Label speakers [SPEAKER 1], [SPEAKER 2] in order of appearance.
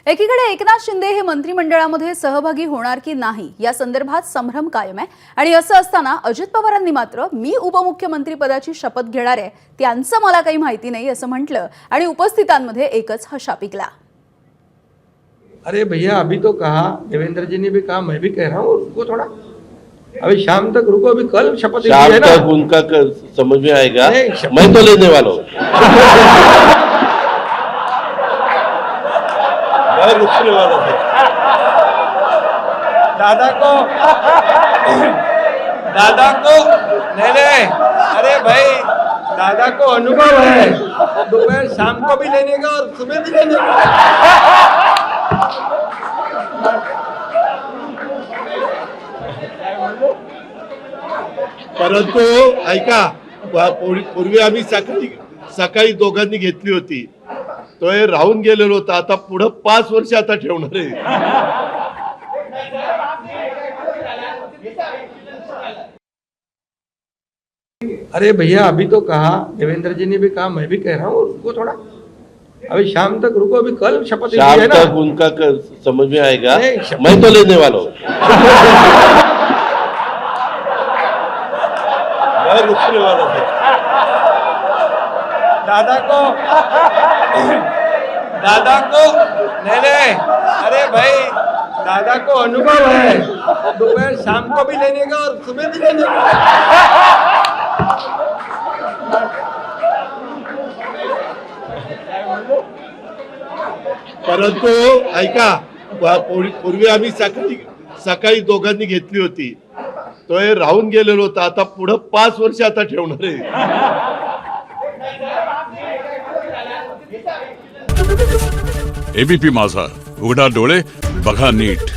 [SPEAKER 1] एकीकडे एकनाथ शिंदे हे मंत्रिमंडळामध्ये सहभागी होणार की नाही या संदर्भात संभ्रम कायम आहे आणि असं असताना अजित पवारांनी मात्र मी उपमुख्यमंत्री पदाची शपथ घेणार आहे त्यांचं मला काही माहिती नाही असं म्हटलं आणि उपस्थितांमध्ये एकच हशा पिकला।
[SPEAKER 2] अरे भैया अभी तो कहा देवेंद्र जी ने भी कहा मैं भी कह रहा हूँ रुको थोड़ा अभी शाम तक रुको अभी कल शपथ
[SPEAKER 3] शाम तक उनका समझ में आएगा मैं तो लेने वाला हूँ मैं रुकने वाला हूँ
[SPEAKER 2] दादा को नहीं अरे भाई दादा को अनुभव है दोपहर शाम को भी लेने का और सुबह भी लेने का।
[SPEAKER 3] परंतु ऐका पूर्वी आम्ही सकाळी दोघांनी घेतली होती तो हे राहून गेलेलो होता आता पुढे 5 वर्ष आता ठेवणार आहे।
[SPEAKER 2] अरे भैया अभी तो कहा देवेंद्र जी ने भी कहा मैं भी कह रहा हूँ रुको थोड़ा अभी शाम तक रुको अभी कल शपथ
[SPEAKER 3] शाम तक उनका समझ में आएगा मैं तो लेने वाला हूँ मैं रुकने वाला हूँ
[SPEAKER 2] दादा को नहीं अरे भाई दादा को अनुभव है दोपहर शाम को भी लेने का और सुबह भी लेने का।
[SPEAKER 3] परंतु ऐका पूर्वी आम्ही सकाळी दोघांनी घेतली होती तो हे राहून गेलेलो होता आता पुढे 5 वर्ष आता ठेवणार आहे।
[SPEAKER 4] एबीपी माझा, उघडा डोळे बघा नीट।